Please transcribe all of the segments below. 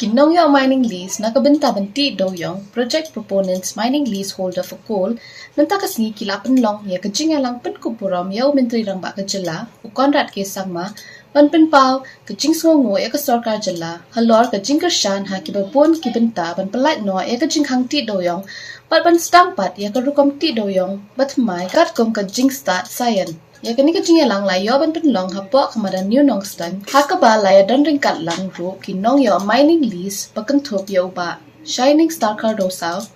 Nongioh mining lease nakabenta banti doyong project proponents mining lease holder for coal nantakasni kilapan long ya Jingsngewnguh Pynkup Burom ya menteri rangba kejela u Conrad ke sangma Pynkup ke Jingsngewnguh ya ke Sorkar jela halor ke Jingkershan ha ki bapun ki benta ban pelat no ya ke Jinghang ti doyong ban stang pat ya ke rukom ti doyong batmai kat kom ke Jingstat sayan ya kini ke Jingsngewnguh la yo ban penlong hapok kemada new Nongstoiñ hakaba la ya dan ringkat lang ru ki Nongioh mining lease pakentup ya uba shining Sorkar dosau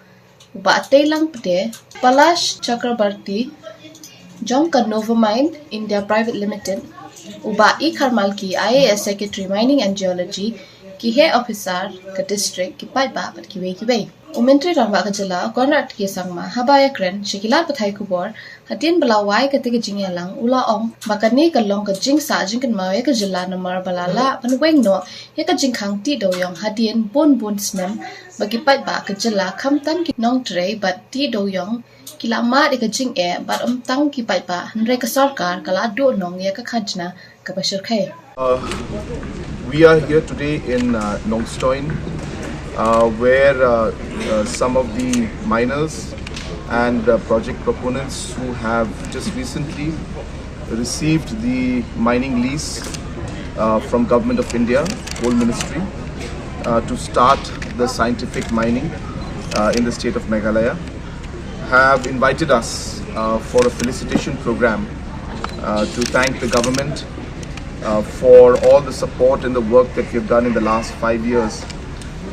uba telang pede Palash Chakrabarti Jongka Nova Mine India Private Limited uba I Karmalki IAS Secretary Mining and Geology ki head officer ke district ki paiba pat ki wei Umentri rangba kejela Conrad ke sangma habaya kren shikilat pathai kubor hatin belawai ketika Jingsngewnguh ula ong makani kalong ke jingsa jingkan mawe ke jela nomor balala panweng no ya ke Jinghang ti doyong hadien bun snem bagi paiba ke jela kamtan ki nong tre bat ti doyong kilama de ke jing bat tang ki paiba nre ke Sorkar kala do nong ya ke khajna ke bashir khay. We are here today in Nongstoiñ, where some of the miners and project proponents who have just recently received the mining lease from Government of India, Coal Ministry, to start the scientific mining in the state of Meghalaya, have invited us for a felicitation program to thank the government for all the support and the work that we have done in the last 5 years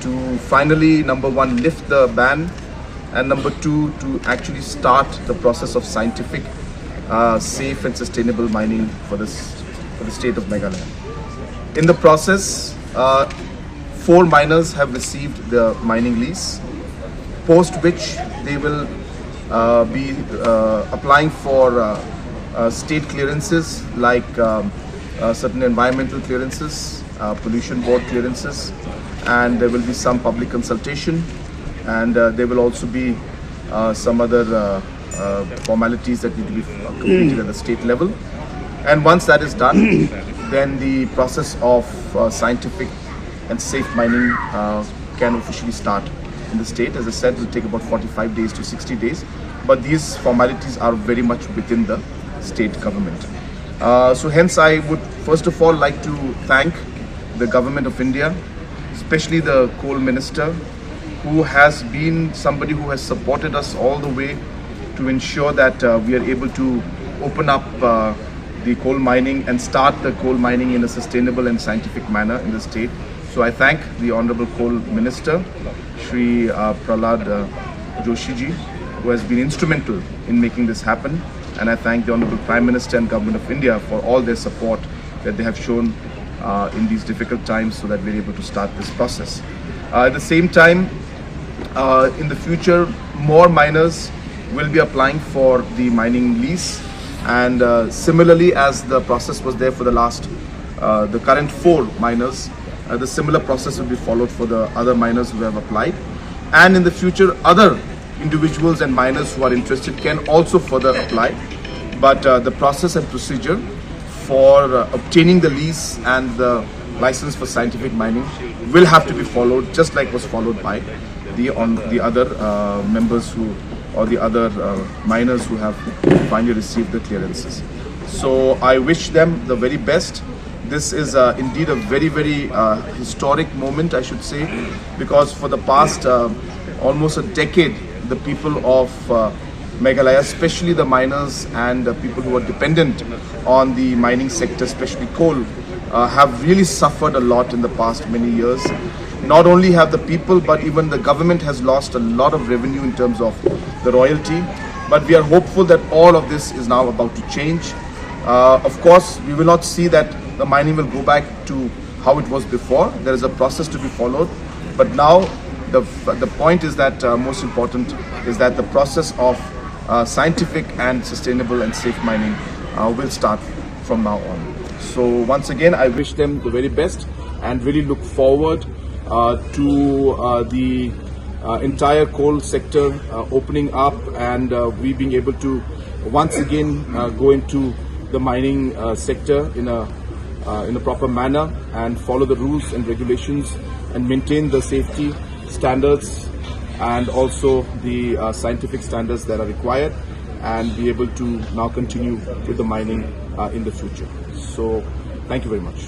to finally, number one, lift the ban, and number two, to actually start the process of scientific, safe and sustainable mining for the state of Meghalaya. In the process, 4 miners have received the mining lease, post which they will be applying for state clearances like certain environmental clearances, pollution board clearances, and there will be some public consultation, and there will also be some other formalities that need to be completed at the state level. And once that is done, then the process of scientific and safe mining can officially start in the state. As I said, it will take about 45 days to 60 days, but these formalities are very much within the state government. So hence I would first of all like to thank the Government of India, especially the Coal Minister, who has been somebody who has supported us all the way to ensure that we are able to open up the coal mining and start the coal mining in a sustainable and scientific manner in the state. So I thank the Honorable Coal Minister, Shri Prahlad Joshi ji, who has been instrumental in making this happen. And I thank the Honorable Prime Minister and Government of India for all their support that they have shown in these difficult times so that we're able to start this process. At the same time, in the future, more miners will be applying for the mining lease, and similarly as the process was there for the current 4 miners, the similar process will be followed for the other miners who have applied. And in the future, other individuals and miners who are interested can also further apply, but the process and procedure for obtaining the lease and the license for scientific mining will have to be followed, just like was followed by the other members or the other miners who have finally received the clearances. So I wish them the very best. This is indeed a very, very historic moment, I should say, because for the past almost a decade, the people of Meghalaya, especially the miners and people who are dependent on the mining sector, especially coal, have really suffered a lot in the past many years. Not only have the people, but even the government has lost a lot of revenue in terms of the royalty. But we are hopeful that all of this is now about to change. Of course, we will not see that the mining will go back to how it was before. There is a process to be followed. But now, the point is that most important is that the process of scientific and sustainable and safe mining will start from now on. So once again, I wish them the very best and really look forward to the entire coal sector opening up, and we being able to once again go into the mining sector in a proper manner and follow the rules and regulations and maintain the safety standards and also the scientific standards that are required, and be able to now continue with the mining in the future. So thank you very much.